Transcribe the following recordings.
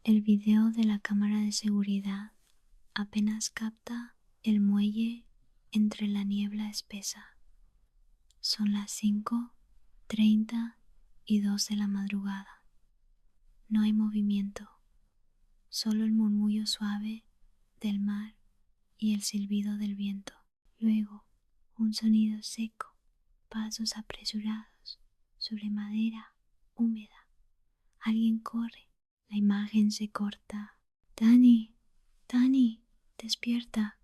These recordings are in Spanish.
El video de la cámara de seguridad apenas capta el muelle entre la niebla espesa. Son las 5:32 de la madrugada. No hay movimiento, solo el murmullo suave del mar y el silbido del viento. Luego, un sonido seco, pasos apresurados sobre madera húmeda. Alguien corre, la imagen se corta. «Dani, Dani, despierta»,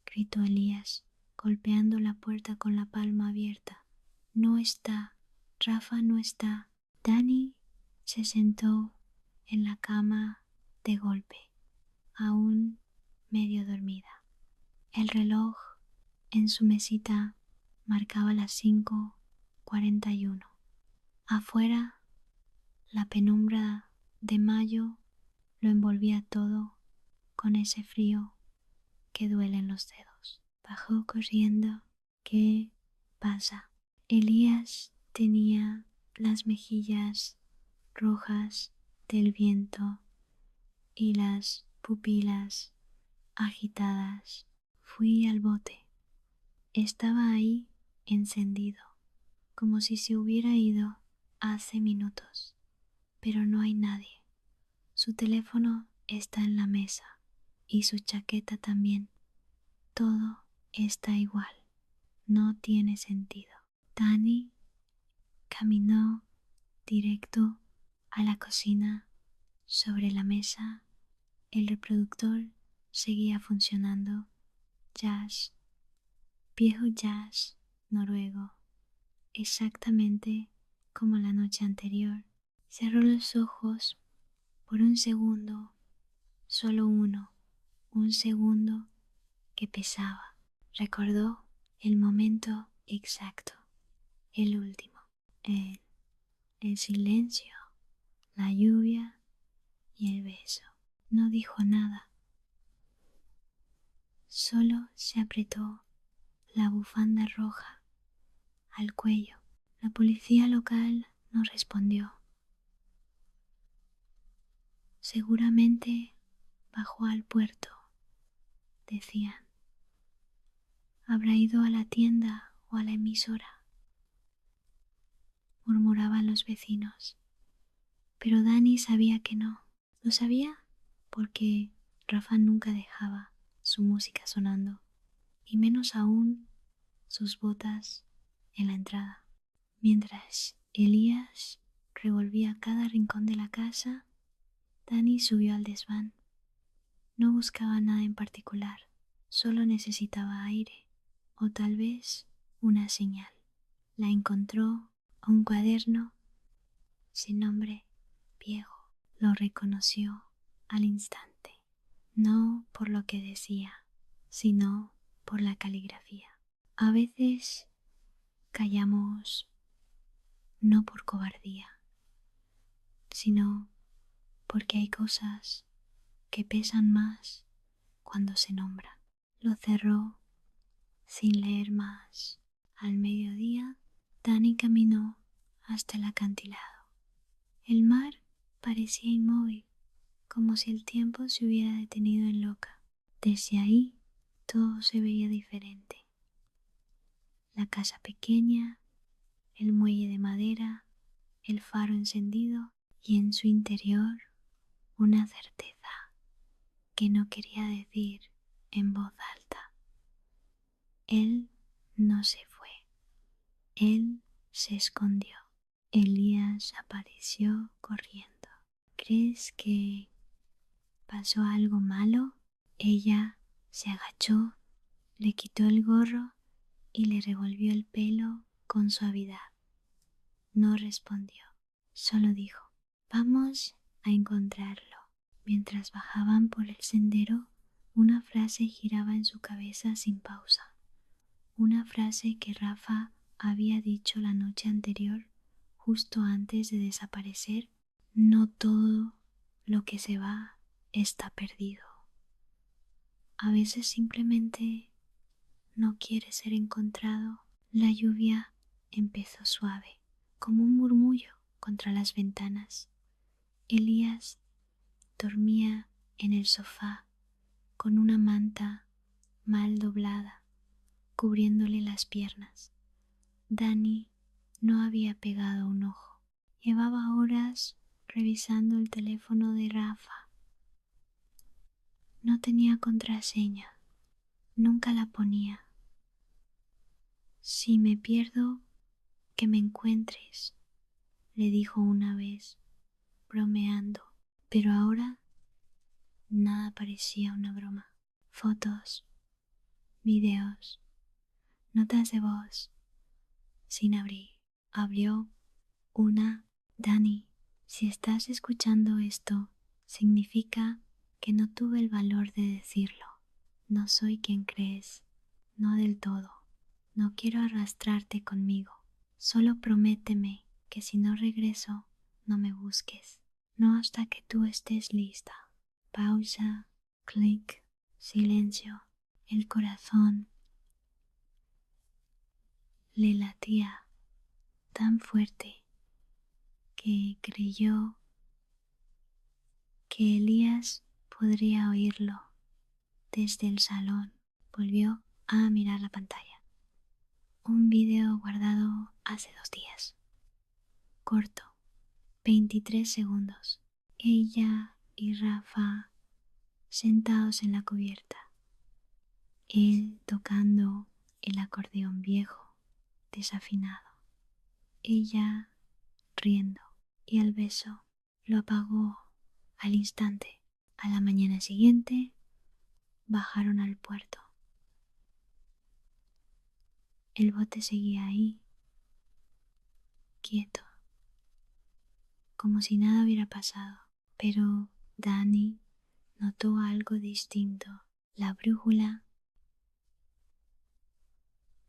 gritó Elías, golpeando la puerta con la palma abierta. «No está, Rafa no está». Dani se sentó en la cama de golpe, aún medio dormida. El reloj en su mesita marcaba las 5:41. Afuera, la penumbra de mayo lo envolvía todo con ese frío que duele en los dedos. Bajó corriendo. «¿Qué pasa?» Elías tenía las mejillas rojas del viento y las pupilas agitadas. Fui al bote. Estaba ahí encendido, como si se hubiera ido hace minutos, pero no hay nadie. Su teléfono está en la mesa y su chaqueta también. Todo está igual. No tiene sentido. Dani caminó directo a la cocina. Sobre la mesa, el reproductor seguía funcionando. Jazz, viejo jazz noruego, exactamente como la noche anterior. Cerró los ojos por un segundo, solo uno, un segundo que pesaba. Recordó el momento exacto, el último, el silencio, la lluvia y el beso. No dijo nada, solo se apretó la bufanda roja al cuello. La policía local no respondió. Seguramente bajó al puerto, decían. Habrá ido a la tienda o a la emisora, murmuraban los vecinos. Pero Dani sabía que no. Lo sabía porque Rafa nunca dejaba su música sonando, y menos aún sus botas en la entrada. Mientras Elías revolvía cada rincón de la casa, Dani subió al desván. No buscaba nada en particular, solo necesitaba aire, o tal vez una señal. La encontró, un cuaderno sin nombre, viejo. Lo reconoció al instante, no por lo que decía, sino por la caligrafía. A veces callamos no por cobardía, sino porque hay cosas que pesan más cuando se nombran. Lo cerró sin leer más. Al mediodía, Dani caminó hasta el acantilado. El mar parecía inmóvil, como si el tiempo se hubiera detenido en loca. Desde ahí todo se veía diferente. La casa pequeña, el muelle de madera, el faro encendido y en su interior una certeza que no quería decir en voz alta. Él no se fue. Él se escondió. Elías apareció corriendo. ¿Crees que pasó algo malo? Ella se agachó, le quitó el gorro y le revolvió el pelo con suavidad. No respondió, solo dijo: «Vamos a encontrarlo». Mientras bajaban por el sendero, una frase giraba en su cabeza sin pausa. Una frase que Rafa había dicho la noche anterior, justo antes de desaparecer. No todo lo que se va está perdido. A veces simplemente no quiere ser encontrado. La lluvia empezó suave, como un murmullo contra las ventanas. Elías dormía en el sofá con una manta mal doblada cubriéndole las piernas. Dani no había pegado un ojo. Llevaba horas revisando el teléfono de Rafa. No tenía contraseña. Nunca la ponía. Si me pierdo, que me encuentres, le dijo una vez, bromeando. Pero ahora nada parecía una broma. Fotos, videos, notas de voz, sin abrir. Abrió una. Dani, si estás escuchando esto, significa que no tuve el valor de decirlo. No soy quien crees, no del todo. No quiero arrastrarte conmigo. Solo prométeme que si no regreso, no me busques. No hasta que tú estés lista. Pausa, clic, silencio. El corazón le latía tan fuerte que creyó que Elías podría oírlo desde el salón. Volvió a mirar la pantalla. Un video guardado hace 2 días. Corto, 23 segundos. Ella y Rafa sentados en la cubierta. Él tocando el acordeón viejo, desafinado. Ella riendo. Y el beso lo apagó al instante. A la mañana siguiente bajaron al puerto. El bote seguía ahí, quieto, como si nada hubiera pasado. Pero Dani notó algo distinto. La brújula.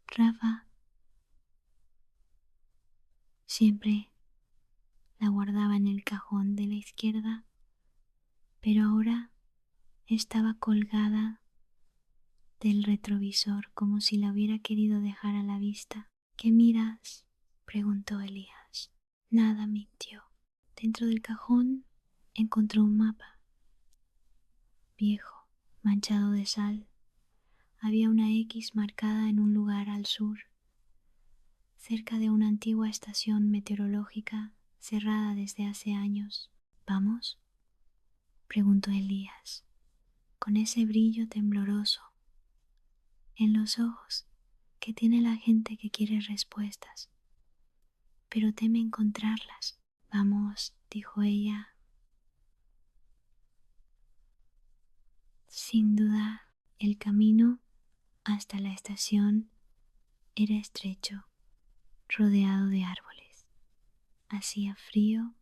Rafa siempre la guardaba en el cajón de la izquierda, pero ahora estaba colgada del retrovisor como si la hubiera querido dejar a la vista. ¿Qué miras?, preguntó Elías. Nada, mintió. Dentro del cajón encontró un mapa viejo, manchado de sal. Había una X marcada en un lugar al sur, cerca de una antigua estación meteorológica cerrada desde hace años. ¿Vamos?, preguntó Elías, con ese brillo tembloroso en los ojos que tiene la gente que quiere respuestas, pero teme encontrarlas. Vamos, dijo ella, sin dudar. El camino hasta la estación era estrecho, rodeado de árboles. Hacía frío,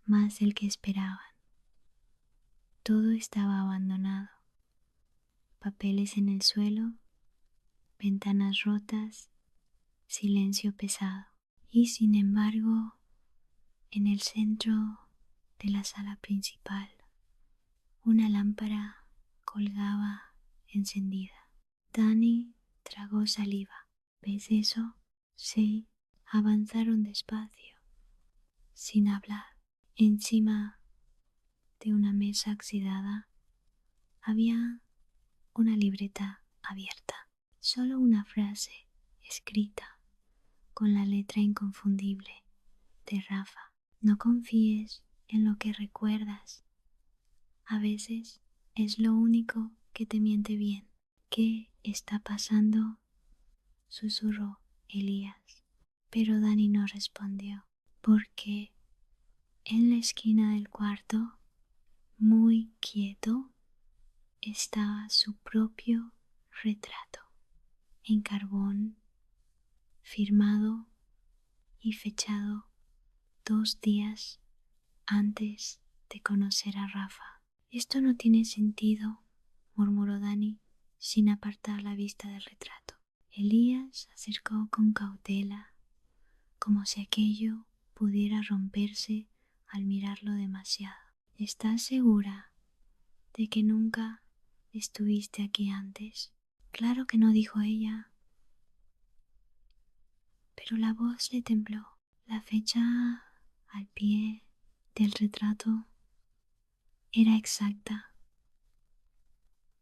más del que esperaban. Todo estaba abandonado. Papeles en el suelo, ventanas rotas, silencio pesado. Y sin embargo, en el centro de la sala principal, una lámpara colgaba encendida. Dani tragó saliva. ¿Ves eso? Sí. Avanzaron despacio, sin hablar. Encima de una mesa oxidada había una libreta abierta. Solo una frase escrita con la letra inconfundible de Rafa. No confíes en lo que recuerdas. A veces es lo único que te miente bien. ¿Qué está pasando?, susurró Elías. Pero Dani no respondió, porque en la esquina del cuarto, muy quieto, estaba su propio retrato, en carbón, firmado y fechado 2 días antes de conocer a Rafa. Esto no tiene sentido, murmuró Dani, sin apartar la vista del retrato. Elías se acercó con cautela, como si aquello pudiera romperse al mirarlo demasiado. ¿Estás segura de que nunca estuviste aquí antes? Claro que no, dijo ella, pero la voz le tembló. La fecha al pie del retrato Era exacta.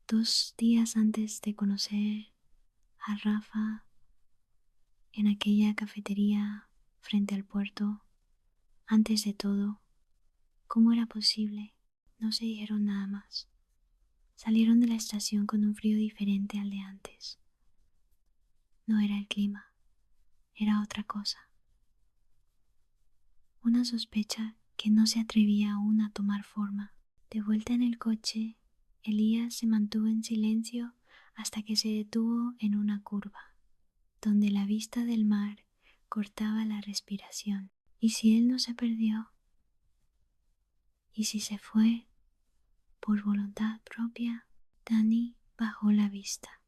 2 días antes de conocer a Rafa en aquella cafetería frente al puerto, antes de todo, ¿cómo era posible? No se dijeron nada más. Salieron de la estación con un frío diferente al de antes. No era el clima, era otra cosa. Una sospecha que no se atrevía aún a tomar forma. De vuelta en el coche, Elías se mantuvo en silencio hasta que se detuvo en una curva, donde la vista del mar cortaba la respiración. ¿Y si él no se perdió? ¿Y si se fue por voluntad propia? Dani bajó la vista.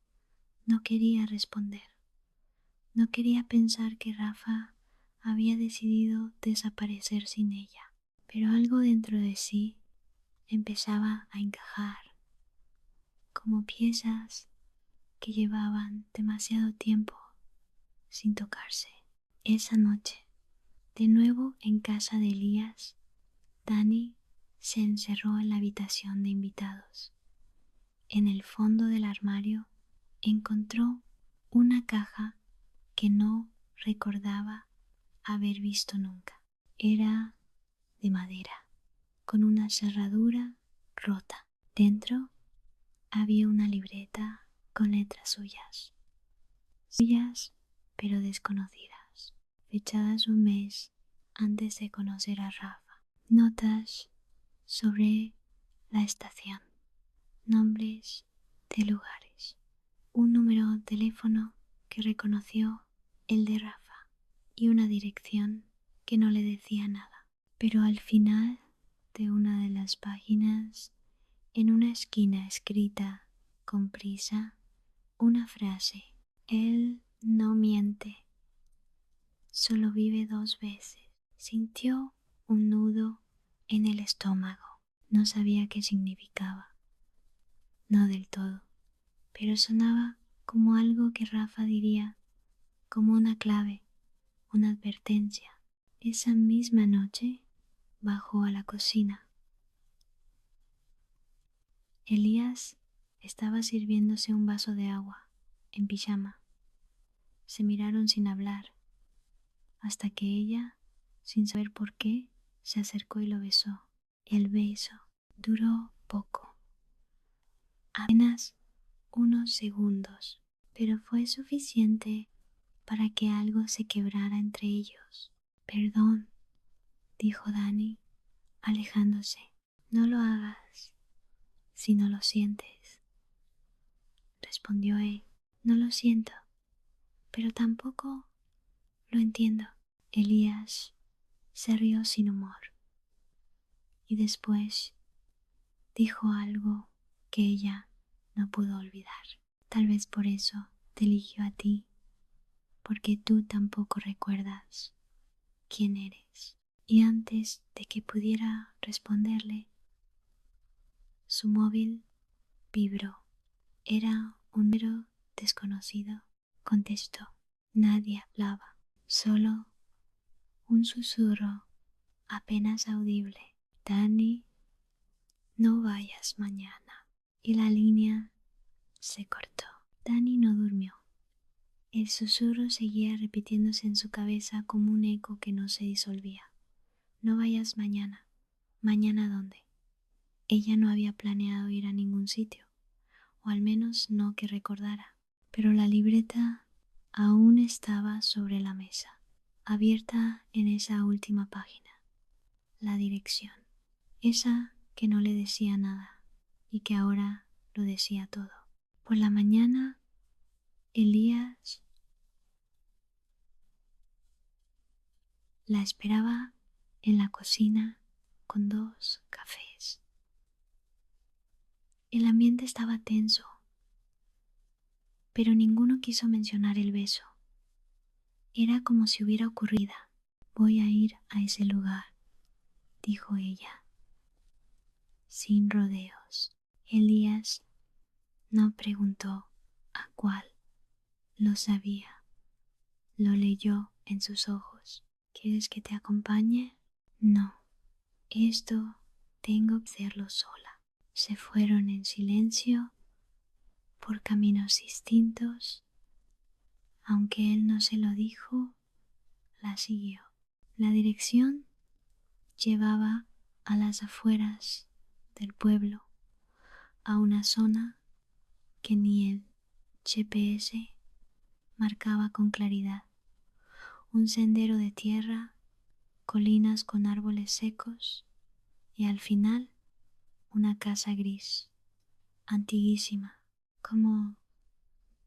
No quería responder. No quería pensar que Rafa había decidido desaparecer sin ella. Pero algo dentro de sí empezaba a encajar, como piezas que llevaban demasiado tiempo sin tocarse. Esa noche, de nuevo en casa de Elías, Dani se encerró en la habitación de invitados. En el fondo del armario encontró una caja que no recordaba haber visto nunca. Era de madera, con una cerradura rota. Dentro había una libreta con letras suyas pero desconocidas, fechadas un mes antes de conocer a Rafa. Notas sobre la estación, nombres de lugares, un número de teléfono que reconoció el de Rafa y una dirección que no le decía nada. Pero al final de una de las páginas, en una esquina escrita con prisa, una frase: él no miente, solo vive 2 veces. Sintió un nudo en el estómago. No sabía qué significaba, no del todo, pero sonaba como algo que Rafa diría, como una clave, una advertencia. Esa misma noche bajó a la cocina. Elías estaba sirviéndose un vaso de agua, en pijama. Se miraron sin hablar, hasta que ella, sin saber por qué, se acercó y lo besó. El beso duró poco, apenas unos segundos, pero fue suficiente para que algo se quebrara entre ellos. Perdón, dijo Dani, alejándose. No lo hagas si no lo sientes, respondió él. No lo siento, pero tampoco lo entiendo. Elías se rió sin humor y después dijo algo que ella no pudo olvidar. Tal vez por eso te eligió a ti, porque tú tampoco recuerdas quién eres. Y antes de que pudiera responderle, su móvil vibró. Era un número desconocido. Contestó. Nadie hablaba, solo un susurro apenas audible. Dani, no vayas mañana. Y la línea se cortó. Dani no durmió. El susurro seguía repitiéndose en su cabeza como un eco que no se disolvía. No vayas mañana. ¿Mañana dónde? Ella no había planeado ir a ningún sitio, o al menos no que recordara. Pero la libreta aún estaba sobre la mesa, abierta en esa última página. La dirección, esa que no le decía nada y que ahora lo decía todo. Por la mañana, Elías la esperaba en la cocina con 2 cafés. El ambiente estaba tenso, pero ninguno quiso mencionar el beso. Era como si hubiera ocurrido. Voy a ir a ese lugar, dijo ella, sin rodeos. Elías no preguntó a cuál, lo sabía, lo leyó en sus ojos. ¿Quieres que te acompañe? No, esto tengo que hacerlo sola. Se fueron en silencio por caminos distintos. Aunque él no se lo dijo, la siguió. La dirección llevaba a las afueras del pueblo, a una zona que ni el GPS marcaba con claridad. Un sendero de tierra, colinas con árboles secos y al final una casa gris, antiguísima, como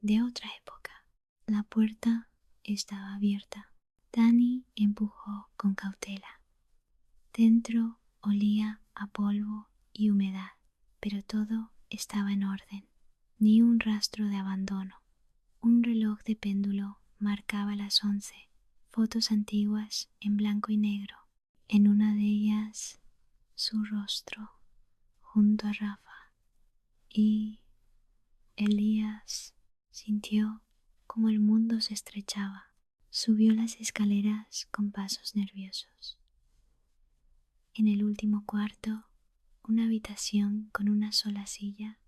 de otra época. La puerta estaba abierta. Danny empujó con cautela. Dentro olía a polvo y humedad, pero todo estaba en orden. Ni un rastro de abandono. Un reloj de péndulo marcaba las 11. Fotos antiguas en blanco y negro. En una de ellas, su rostro junto a Rafa. Y Elías sintió como el mundo se estrechaba. Subió las escaleras con pasos nerviosos. En el último cuarto, una habitación con una sola silla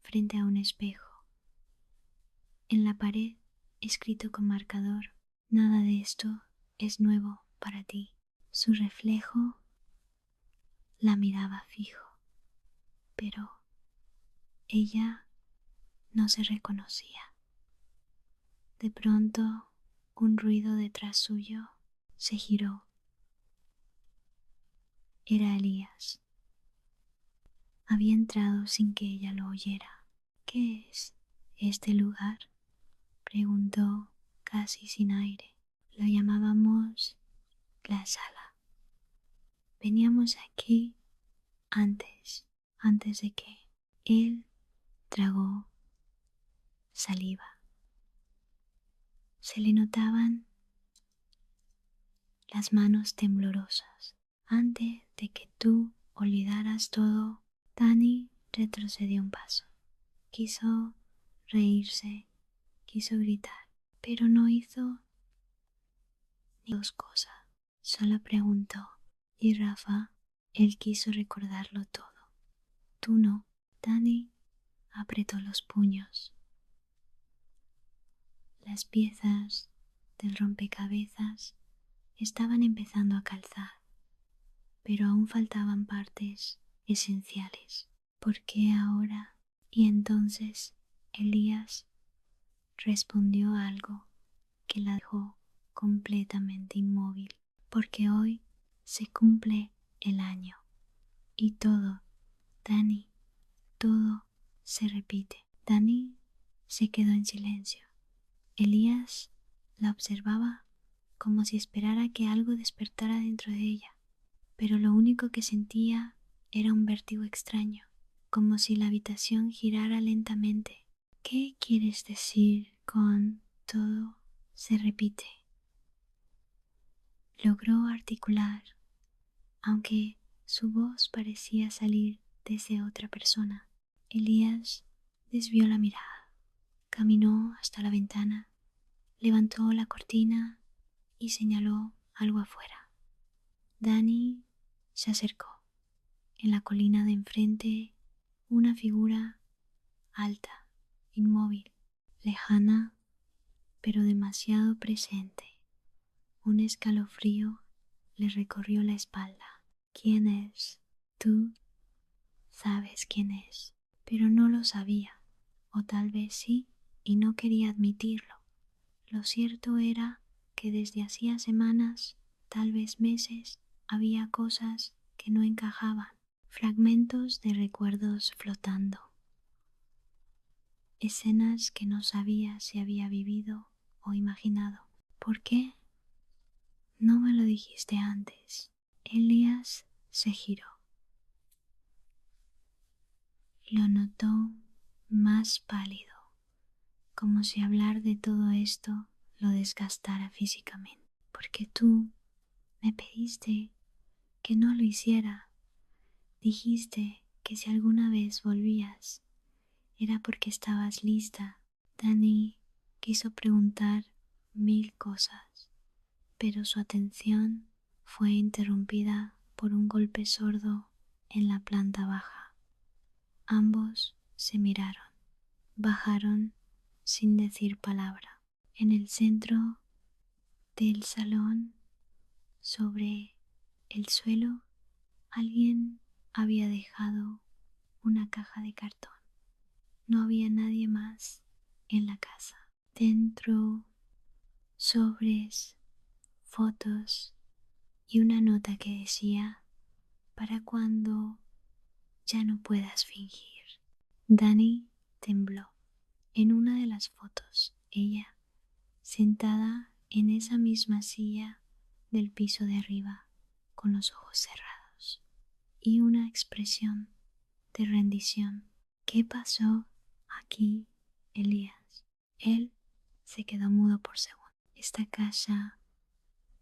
frente a un espejo. En la pared, escrito con marcador: nada de esto es nuevo para ti. Su reflejo la miraba fijo, pero ella no se reconocía. De pronto, un ruido detrás suyo. Se giró. Era Elías. Había entrado sin que ella lo oyera. ¿Qué es este lugar?, preguntó casi sin aire. Lo llamábamos la sala. Veníamos aquí antes de que él tragó saliva. Se le notaban las manos temblorosas. Antes de que tú olvidaras todo, Danny retrocedió un paso. Quiso reírse, quiso gritar, pero no hizo ni dos cosas. Solo preguntó. Y Rafa, él quiso recordarlo todo. Tú no. Danny apretó los puños. Las piezas del rompecabezas estaban empezando a calzar, pero aún faltaban partes esenciales. ¿Por qué ahora? Y entonces Elías respondió algo que la dejó completamente inmóvil. Porque hoy se cumple el año y todo, Danny, todo se repite. Danny se quedó en silencio. Elías la observaba como si esperara que algo despertara dentro de ella, pero lo único que sentía era un vértigo extraño, como si la habitación girara lentamente. ¿Qué quieres decir con todo se repite? Logró articular, aunque su voz parecía salir desde otra persona. Elías desvió la mirada, caminó hasta la ventana, levantó la cortina y señaló algo afuera. Danny se acercó. En la colina de enfrente, una figura alta, inmóvil, lejana, pero demasiado presente. Un escalofrío le recorrió la espalda. ¿Quién es? Tú sabes quién es, pero no lo sabía, o tal vez sí, y no quería admitirlo. Lo cierto era que desde hacía semanas, tal vez meses, había cosas que no encajaban, fragmentos de recuerdos flotando, escenas que no sabía si había vivido o imaginado. ¿Por qué no me lo dijiste antes? Elías se giró. Lo notó más pálido, como si hablar de todo esto lo desgastara físicamente. Porque tú me pediste que no lo hiciera. Dijiste que si alguna vez volvías era porque estabas lista. Danny quiso preguntar 1000 cosas, pero su atención fue interrumpida por un golpe sordo en la planta baja. Ambos se miraron. Bajaron sin decir palabra. En el centro del salón, sobre el suelo, alguien había dejado una caja de cartón. No había nadie más en la casa. Dentro, sobres, fotos y una nota que decía: para cuando ya no puedas fingir. Dani tembló. En una de las fotos, ella, sentada en esa misma silla del piso de arriba, con los ojos cerrados y una expresión de rendición. ¿Qué pasó aquí, Elías? Él se quedó mudo por segundos. Esta casa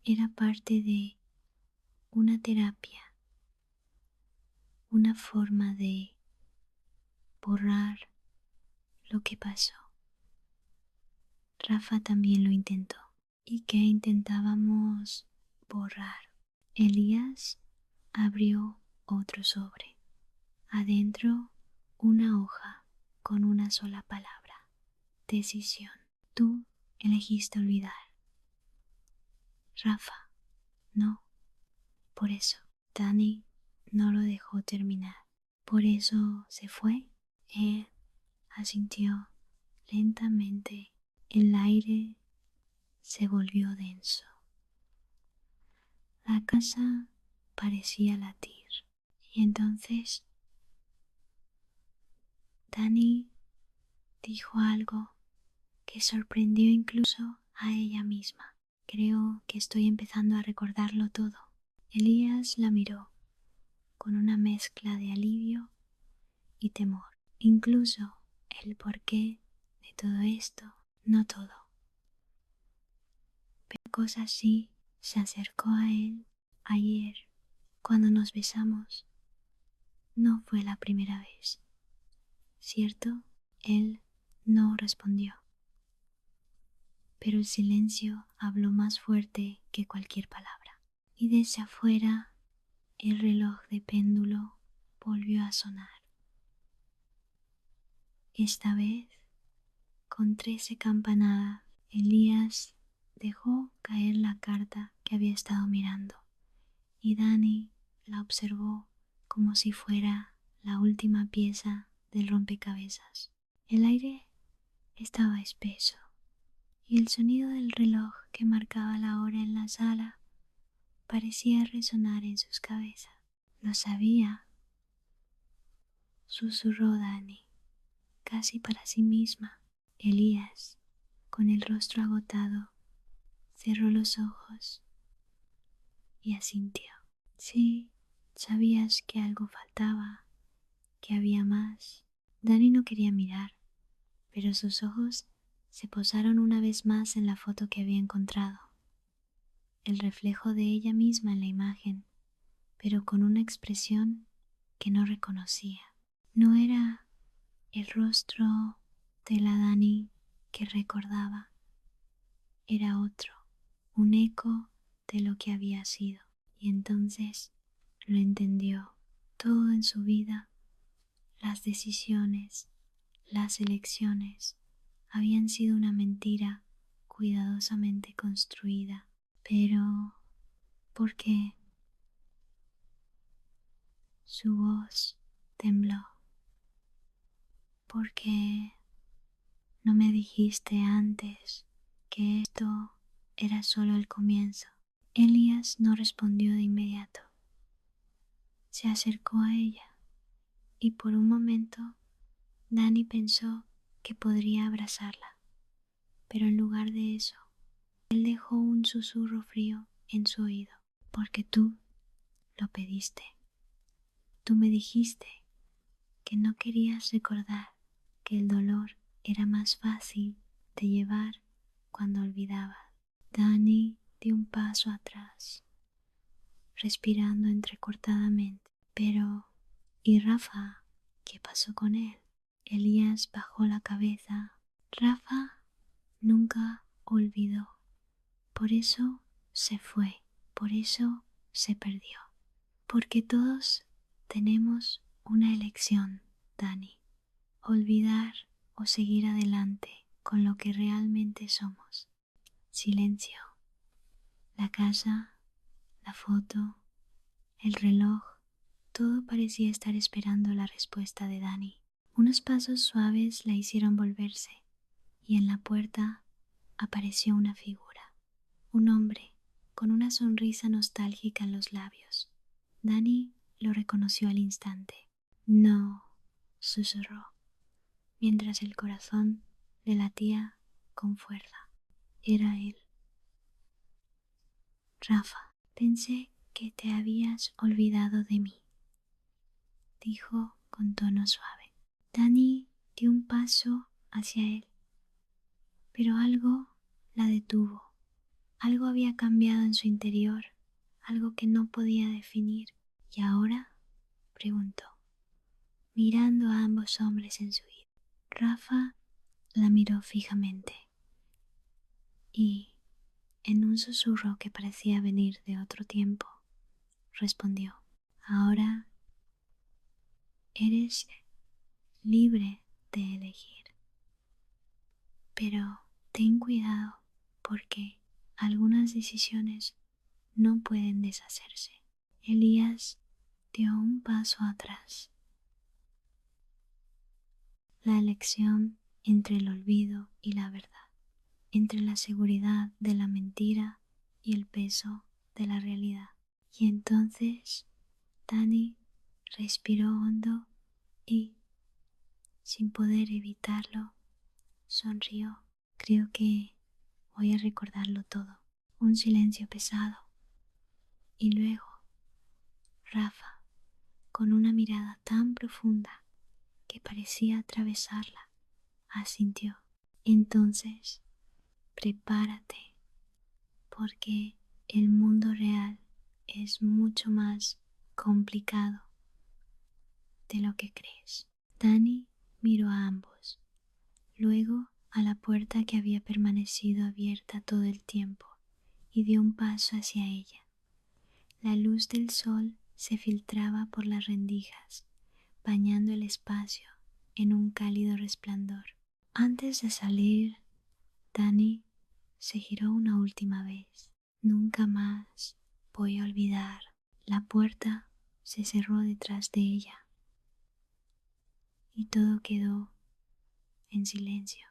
era parte de una terapia, una forma de borrar lo que pasó. Rafa también lo intentó. ¿Y qué intentábamos borrar? Elías abrió otro sobre. Adentro, una hoja con una sola palabra: decisión. Tú elegiste olvidar. Rafa, no. Por eso, Dani no lo dejó terminar. Por eso se fue. Él asintió lentamente. El aire se volvió denso. La casa parecía latir. Y entonces Dani dijo algo que sorprendió incluso a ella misma. Creo que estoy empezando a recordarlo todo. Elías la miró con una mezcla de alivio y temor. Incluso el porqué de todo esto, no todo. Pero cosa así se acercó a él ayer cuando nos besamos. No fue la primera vez, ¿cierto? Él no respondió. Pero el silencio habló más fuerte que cualquier palabra. Y desde afuera el reloj de péndulo volvió a sonar. Esta vez, con 13 campanadas, Elías dejó caer la carta que había estado mirando y Dani la observó como si fuera la última pieza del rompecabezas. El aire estaba espeso y el sonido del reloj que marcaba la hora en la sala parecía resonar en sus cabezas. Lo sabía, susurró Dani, casi para sí misma. Elías, con el rostro agotado, cerró los ojos y asintió. Sí, sabías que algo faltaba, que había más. Dani no quería mirar, pero sus ojos se posaron una vez más en la foto que había encontrado. El reflejo de ella misma en la imagen, pero con una expresión que no reconocía. No era el rostro de la Dani que recordaba, era otro, un eco de lo que había sido. Y entonces lo entendió. Todo en su vida, las decisiones, las elecciones, habían sido una mentira cuidadosamente construida. Pero, ¿por qué? Su voz tembló. ¿Por qué no me dijiste antes que esto era solo el comienzo? Elías no respondió de inmediato. Se acercó a ella y por un momento Dani pensó que podría abrazarla, pero en lugar de eso, él dejó un susurro frío en su oído. Porque tú lo pediste. Tú me dijiste que no querías recordar que el dolor era más fácil de llevar cuando olvidabas. Dani dio un paso atrás, respirando entrecortadamente. Pero, ¿y Rafa? ¿Qué pasó con él? Elías bajó la cabeza. Rafa nunca olvidó. Por eso se fue, por eso se perdió. Porque todos Tenemos una elección, Dani. Olvidar o seguir adelante con lo que realmente somos. Silencio. La casa, la foto, el reloj, todo parecía estar esperando la respuesta de Dani. Unos pasos suaves la hicieron volverse y en la puerta apareció una figura. Un hombre con una sonrisa nostálgica en los labios. Dani lo reconoció al instante. No, susurró, mientras el corazón le latía con fuerza. Era él. Rafa, pensé que te habías olvidado de mí, dijo con tono suave. Dani dio un paso hacia él, pero algo la detuvo. Algo había cambiado en su interior, algo que no podía definir. ¿Y ahora? Preguntó, mirando a ambos hombres en su ira. Rafa la miró fijamente y, en un susurro que parecía venir de otro tiempo, respondió, ahora eres libre de elegir, pero ten cuidado porque algunas decisiones no pueden deshacerse. Elías dio un paso atrás. La elección entre el olvido y la verdad, entre la seguridad de la mentira y el peso de la realidad. Y entonces Dani respiró hondo y, sin poder evitarlo, sonrió. Creo que voy a recordarlo todo. Un silencio pesado. Y luego, Rafa, con una mirada tan profunda que parecía atravesarla, asintió. Entonces, prepárate, porque el mundo real es mucho más complicado de lo que crees. Dani miró a ambos, luego a la puerta que había permanecido abierta todo el tiempo y dio un paso hacia ella. La luz del sol se filtraba por las rendijas, bañando el espacio en un cálido resplandor. Antes de salir, Dani se giró una última vez. Nunca más voy a olvidar. La puerta se cerró detrás de ella y todo quedó en silencio.